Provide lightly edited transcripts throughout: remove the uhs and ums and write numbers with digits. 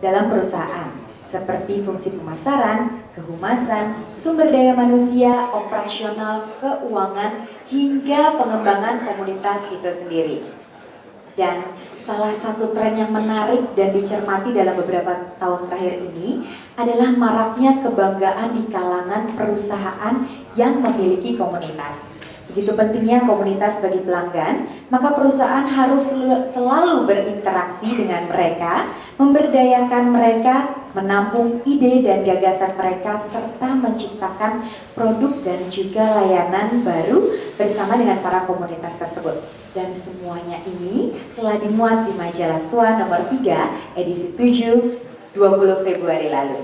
dalam perusahaan, seperti fungsi pemasaran, kehumasan, sumber daya manusia, operasional, keuangan, hingga pengembangan komunitas itu sendiri. Dan salah satu tren yang menarik dan dicermati dalam beberapa tahun terakhir ini adalah maraknya kebanggaan di kalangan perusahaan yang memiliki komunitas. Begitu pentingnya komunitas bagi pelanggan, maka perusahaan harus selalu berinteraksi dengan mereka, memberdayakan mereka, menampung ide dan gagasan mereka, serta menciptakan produk dan juga layanan baru bersama dengan para komunitas tersebut. Dan semuanya ini telah dimuat di majalah SWA nomor 3 edisi 7 20 Februari lalu.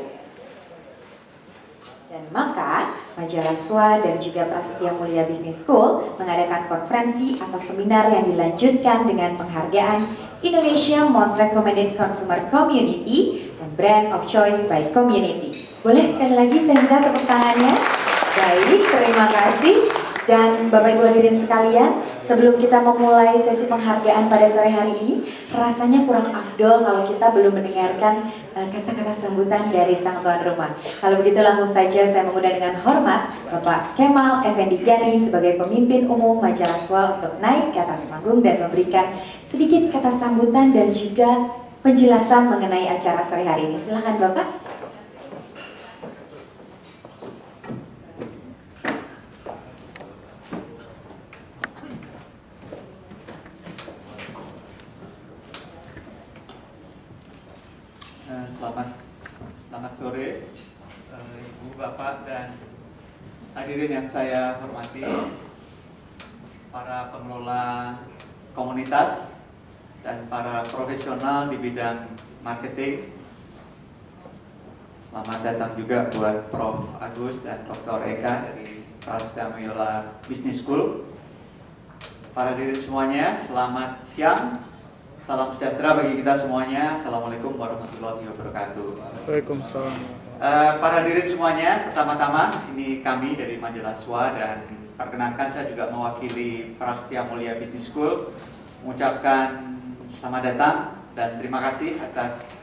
Dan maka majalah SWA dan juga Prasetya Mulia Business School mengadakan konferensi atau seminar yang dilanjutkan dengan penghargaan Indonesia Most Recommended Consumer Community dan Brand of Choice by Community. Boleh sekali lagi saya minta tepuk tangannya? Baik, terima kasih. Dan Bapak Ibu hadirin sekalian, sebelum kita memulai sesi penghargaan pada sore hari ini, rasanya kurang afdol kalau kita belum mendengarkan kata-kata sambutan dari sang tuan rumah. Kalau begitu langsung saja saya mengundang dengan hormat Bapak Kemal Effendi Gani sebagai pemimpin umum majalah SWA untuk naik ke atas panggung dan memberikan sedikit kata sambutan dan juga penjelasan mengenai acara sore hari ini. Silakan Bapak. Selamat sore Ibu, Bapak, dan hadirin yang saya hormati, para pengelola komunitas dan para profesional di bidang marketing. Selamat datang juga buat Prof. Agus dan Dr. Eka dari Prasetya Mulia Business School. Para hadirin semuanya, selamat siang. Salam sejahtera bagi kita semuanya. Assalamualaikum warahmatullahi wabarakatuh. Waalaikumsalam. Para hadirin semuanya, pertama-tama ini kami dari majalah SWA dan perkenankan saya juga mewakili Prasetya Mulia Business School mengucapkan selamat datang dan terima kasih atas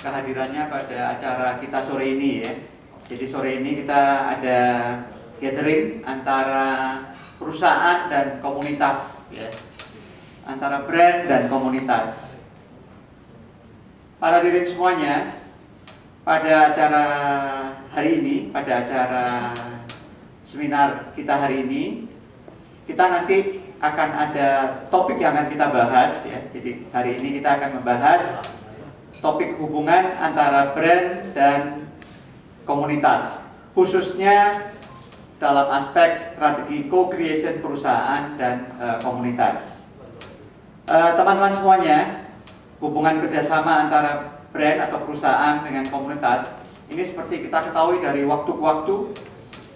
kehadirannya pada acara kita sore ini ya. Jadi sore ini kita ada gathering antara perusahaan dan komunitas ya. Antara brand dan komunitas. Para hadirin semuanya, pada acara hari ini, pada acara seminar kita hari ini, kita nanti akan ada topik yang akan kita bahas ya. Jadi hari ini kita akan membahas topik hubungan antara brand dan komunitas, khususnya dalam aspek strategi co-creation perusahaan dan komunitas. Teman-teman semuanya, hubungan kerjasama antara brand atau perusahaan dengan komunitas ini seperti kita ketahui dari waktu ke waktu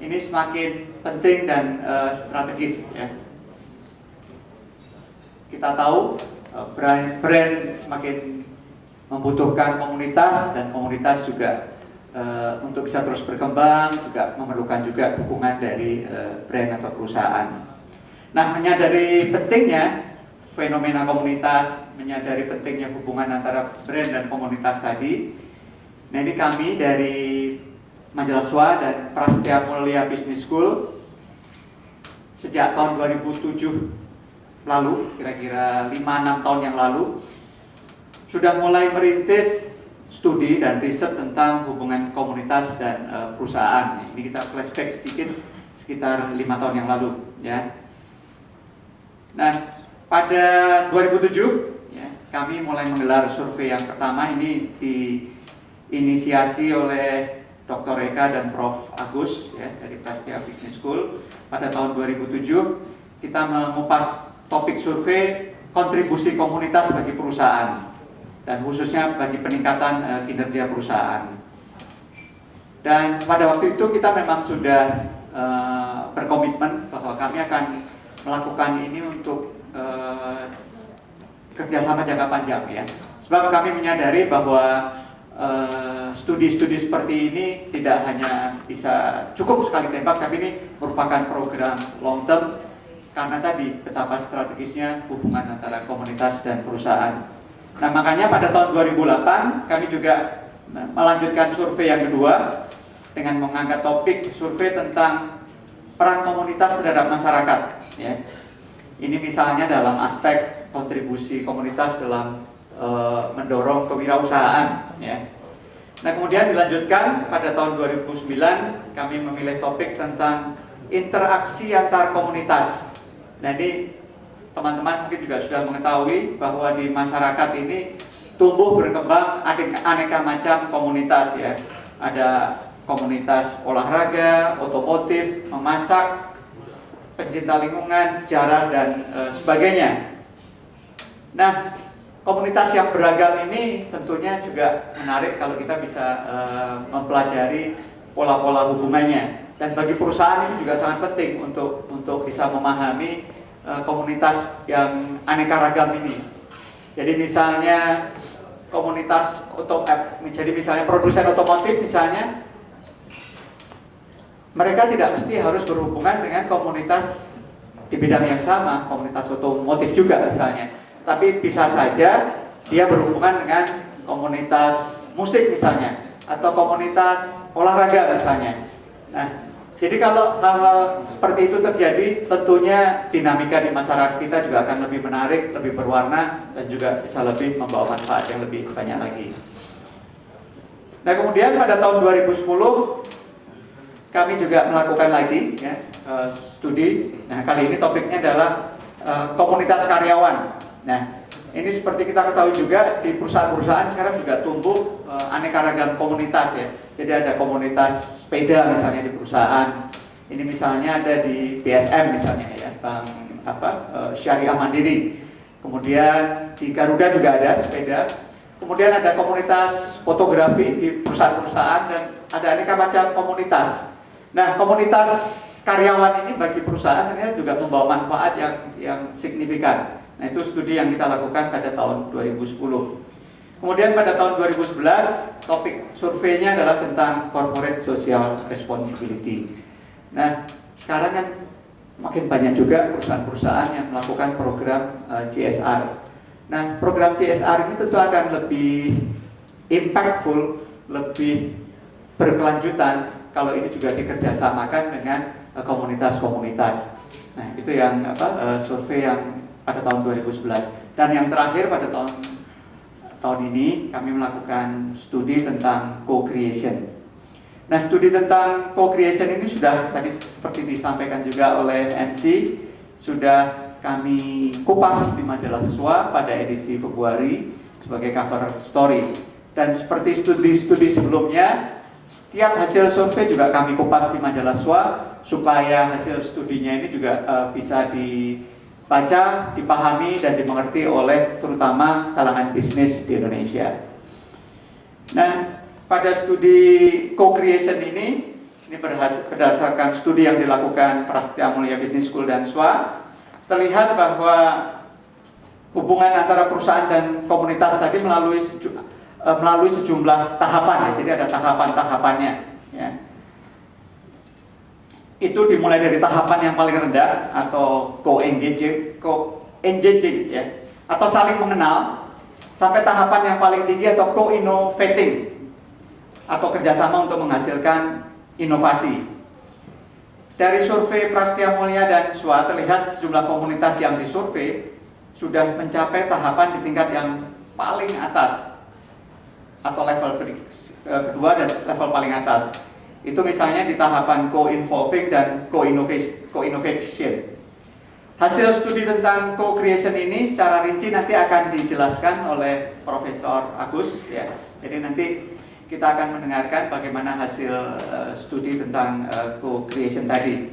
ini semakin penting dan strategis ya. Kita tahu brand semakin membutuhkan komunitas dan komunitas juga untuk bisa terus berkembang juga memerlukan juga dukungan dari brand atau perusahaan. Nah, menyadari pentingnya fenomena komunitas, menyadari pentingnya hubungan antara brand dan komunitas tadi. Nah, ini kami dari majalah SWA dan Prasetya Mulia Business School sejak tahun 2007 lalu, kira-kira 5-6 tahun yang lalu, sudah mulai merintis studi dan riset tentang hubungan komunitas dan perusahaan. Ini kita flashback sedikit, sekitar 5 tahun yang lalu ya. Nah, pada 2007 ya, kami mulai menggelar survei yang pertama. Ini diinisiasi oleh Dr. Eka dan Prof. Agus ya, dari Prasetya Business School. Pada tahun 2007 kita mengupas topik survei kontribusi komunitas bagi perusahaan dan khususnya bagi peningkatan kinerja perusahaan. Dan pada waktu itu kita memang sudah berkomitmen bahwa kami akan melakukan ini untuk kerjasama jangka panjang ya. Sebab kami menyadari bahwa studi-studi seperti ini tidak hanya bisa cukup sekali tembak, tapi ini merupakan program long term karena tadi betapa strategisnya hubungan antara komunitas dan perusahaan. Nah, makanya pada tahun 2008 kami juga melanjutkan survei yang kedua dengan mengangkat topik survei tentang peran komunitas terhadap masyarakat. Ya. Ini misalnya dalam aspek kontribusi komunitas dalam mendorong kewirausahaan. Ya. Nah, kemudian dilanjutkan pada tahun 2009 kami memilih topik tentang interaksi antar komunitas. Nah, ini teman-teman mungkin juga sudah mengetahui bahwa di masyarakat ini tumbuh berkembang aneka macam komunitas ya. Ada komunitas olahraga, otomotif, memasak, pencinta lingkungan, sejarah dan sebagainya. Nah, komunitas yang beragam ini tentunya juga menarik kalau kita bisa mempelajari pola-pola hubungannya. Dan bagi perusahaan ini juga sangat penting untuk bisa memahami komunitas yang aneka ragam ini. Jadi misalnya misalnya produsen otomotif misalnya, mereka tidak mesti harus berhubungan dengan komunitas di bidang yang sama, komunitas otomotif juga misalnya. Tapi bisa saja dia berhubungan dengan komunitas musik misalnya, atau komunitas olahraga misalnya. Nah, jadi kalau hal-hal seperti itu terjadi, tentunya dinamika di masyarakat kita juga akan lebih menarik, lebih berwarna, dan juga bisa lebih membawa manfaat yang lebih banyak lagi. Nah, kemudian pada tahun 2010 kami juga melakukan lagi ya, studi. Nah, kali ini topiknya adalah komunitas karyawan. Nah, ini seperti kita ketahui juga di perusahaan-perusahaan sekarang juga tumbuh aneka ragam komunitas ya. Jadi ada komunitas sepeda misalnya di perusahaan. Ini misalnya ada di BSM misalnya ya, Bank Syariah Mandiri. Kemudian di Garuda juga ada sepeda. Kemudian ada komunitas fotografi di perusahaan-perusahaan dan ada aneka macam komunitas. Nah, komunitas karyawan ini bagi perusahaan ternyata juga membawa manfaat yang signifikan. Nah, itu studi yang kita lakukan pada tahun 2010. Kemudian pada tahun 2011, topik surveinya adalah tentang corporate social responsibility. Nah, sekarang kan makin banyak juga perusahaan-perusahaan yang melakukan program CSR. Nah, program CSR ini tentu akan lebih impactful, lebih berkelanjutan kalau ini juga dikerjasamakan dengan komunitas-komunitas. Nah, itu yang survei yang pada tahun 2011. Dan yang terakhir pada tahun ini kami melakukan studi tentang co-creation. Nah, studi tentang co-creation ini sudah tadi seperti disampaikan juga oleh MC, sudah kami kupas di majalah SWA pada edisi Februari sebagai cover story. Dan seperti studi-studi sebelumnya, setiap hasil survei juga kami kupas di majalah SWA supaya hasil studinya ini juga bisa dibaca, dipahami dan dimengerti oleh terutama kalangan bisnis di Indonesia. Nah, pada studi co-creation ini berdasarkan studi yang dilakukan Prasetya Mulia Business School dan SWA, terlihat bahwa hubungan antara perusahaan dan komunitas tadi melalui sejumlah tahapan ya. Jadi ada tahapan-tahapannya ya. Itu dimulai dari tahapan yang paling rendah atau co-engaging ya, atau saling mengenal, sampai tahapan yang paling tinggi atau co-innovating atau kerjasama untuk menghasilkan inovasi. Dari survei Prasetya Mulia dan SWA terlihat sejumlah komunitas yang disurvei sudah mencapai tahapan di tingkat yang paling atas atau level kedua dan level paling atas. Itu misalnya di tahapan co-involving dan co-innovation. Hasil studi tentang co-creation ini secara rinci nanti akan dijelaskan oleh Profesor Agus ya. Jadi nanti kita akan mendengarkan bagaimana hasil studi tentang co-creation tadi.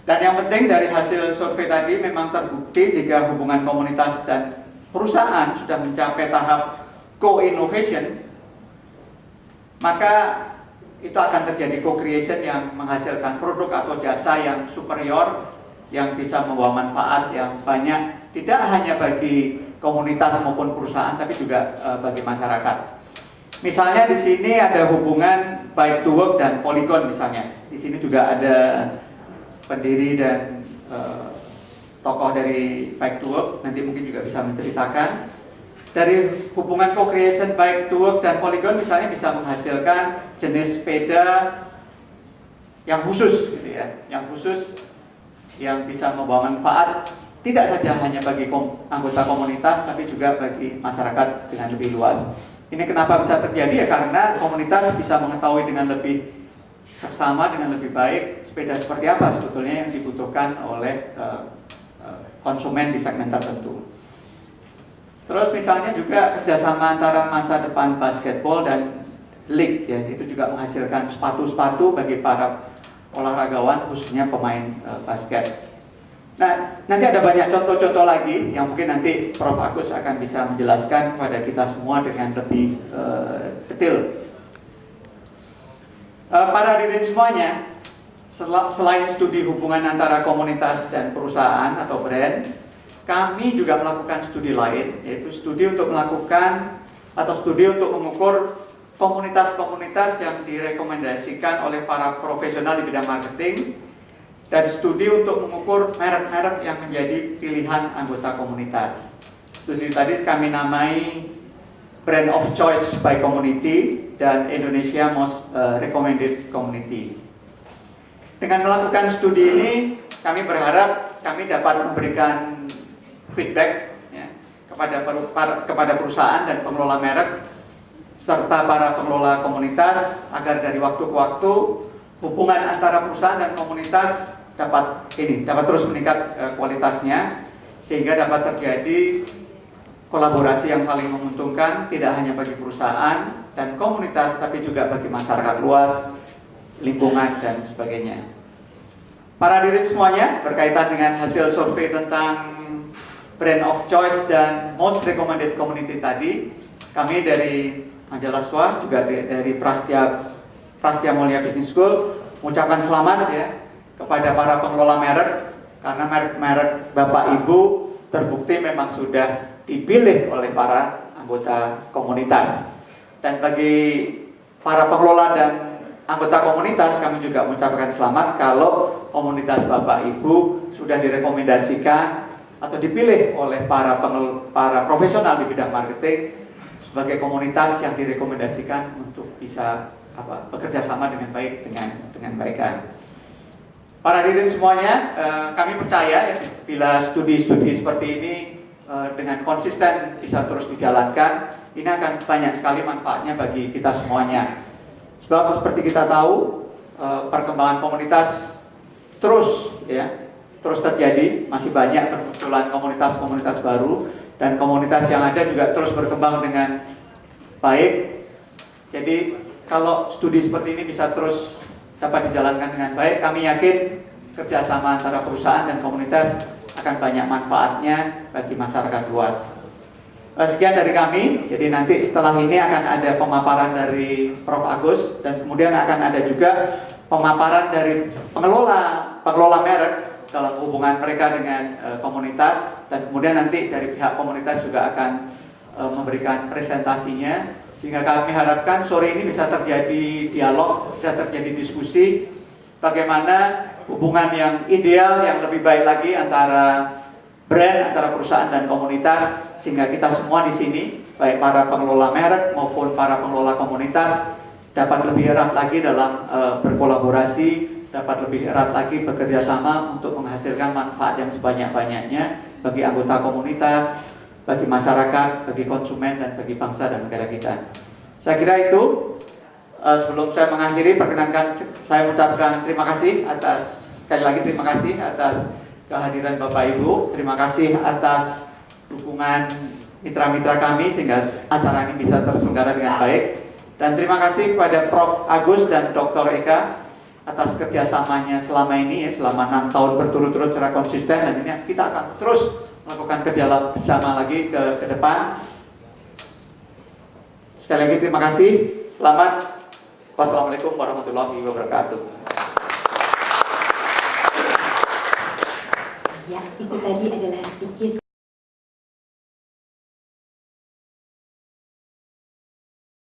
Dan yang penting dari hasil survei tadi memang terbukti jika hubungan komunitas dan perusahaan sudah mencapai tahap co-innovation, maka itu akan terjadi co-creation yang menghasilkan produk atau jasa yang superior, yang bisa membawa manfaat yang banyak, tidak hanya bagi komunitas maupun perusahaan, tapi juga bagi masyarakat. Misalnya di sini ada hubungan Bike to Work dan Polygon misalnya. Di sini juga ada pendiri dan tokoh dari Bike to Work, nanti mungkin juga bisa menceritakan. Dari hubungan co-creation baik to work dan polygon misalnya bisa menghasilkan jenis sepeda yang khusus gitu ya, yang khusus yang bisa membawa manfaat tidak saja hanya bagi anggota komunitas tapi juga bagi masyarakat dengan lebih luas. Ini kenapa bisa terjadi ya, karena komunitas bisa mengetahui dengan lebih seksama, dengan lebih baik sepeda seperti apa sebetulnya yang dibutuhkan oleh konsumen di segmen tertentu. Terus misalnya juga kerjasama antara masa depan basketball dan league ya, itu juga menghasilkan sepatu-sepatu bagi para olahragawan khususnya pemain basket. Nah, nanti ada banyak contoh-contoh lagi yang mungkin nanti Prof. Agus akan bisa menjelaskan kepada kita semua dengan lebih detail. Para hadirin semuanya, selain studi hubungan antara komunitas dan perusahaan atau brand, kami juga melakukan studi lain, yaitu studi untuk melakukan atau studi untuk mengukur komunitas-komunitas yang direkomendasikan oleh para profesional di bidang marketing, dan studi untuk mengukur merek-merek yang menjadi pilihan anggota komunitas. Studi tadi kami namai Brand of Choice by Community dan Indonesia Most Recommended Community. Dengan melakukan studi ini, kami berharap kami dapat memberikan feedback ya, kepada perusahaan dan pengelola merek serta para pengelola komunitas agar dari waktu ke waktu hubungan antara perusahaan dan komunitas dapat terus meningkat kualitasnya, sehingga dapat terjadi kolaborasi yang saling menguntungkan tidak hanya bagi perusahaan dan komunitas tapi juga bagi masyarakat luas, lingkungan dan sebagainya. Para hadirin semuanya, berkaitan dengan hasil survei tentang Brand of Choice dan Most Recommended Community tadi, kami dari Majalah SWA juga dari Prasetya Mulia Business School mengucapkan selamat ya kepada para pengelola merek, karena merek-merek Bapak Ibu terbukti memang sudah dipilih oleh para anggota komunitas. Dan bagi para pengelola dan anggota komunitas, kami juga mengucapkan selamat kalau komunitas Bapak Ibu sudah direkomendasikan atau dipilih oleh para profesional di bidang marketing sebagai komunitas yang direkomendasikan untuk bisa bekerja sama dengan baik dengan baik. Para hadirin semuanya, kami percaya ya, bila studi-studi seperti ini dengan konsisten bisa terus dijalankan, ini akan banyak sekali manfaatnya bagi kita semuanya. Sebab seperti kita tahu, perkembangan komunitas terus terjadi, masih banyak bermunculan komunitas-komunitas baru, dan komunitas yang ada juga terus berkembang dengan baik. Jadi kalau studi seperti ini bisa terus dapat dijalankan dengan baik, kami yakin kerjasama antara perusahaan dan komunitas akan banyak manfaatnya bagi masyarakat luas. Sekian dari kami. Jadi nanti setelah ini akan ada pemaparan dari Prof. Agus, dan kemudian akan ada juga pemaparan dari pengelola merek dalam hubungan mereka dengan komunitas, dan kemudian nanti dari pihak komunitas juga akan memberikan presentasinya, sehingga kami harapkan sore ini bisa terjadi dialog, bisa terjadi diskusi bagaimana hubungan yang ideal, yang lebih baik lagi antara brand, antara perusahaan dan komunitas, sehingga kita semua di sini, baik para pengelola merek maupun para pengelola komunitas, dapat lebih erat lagi dalam berkolaborasi, dapat lebih erat lagi bekerja sama untuk menghasilkan manfaat yang sebanyak-banyaknya bagi anggota komunitas, bagi masyarakat, bagi konsumen, dan bagi bangsa dan negara kita. Saya kira itu. Sebelum saya mengakhiri, perkenankan saya mengucapkan terima kasih sekali lagi terima kasih atas kehadiran Bapak Ibu, terima kasih atas dukungan mitra-mitra kami sehingga acara ini bisa terselenggara dengan baik, dan terima kasih kepada Prof. Agus dan Dr. Eka atas kerjasamanya selama ini ya, selama 6 tahun berturut-turut secara konsisten, dan ini kita akan terus melakukan kerja bersama lagi ke depan. Sekali lagi terima kasih, selamat. Wassalamualaikum warahmatullahi wabarakatuh. Ya, itu tadi adalah sedikit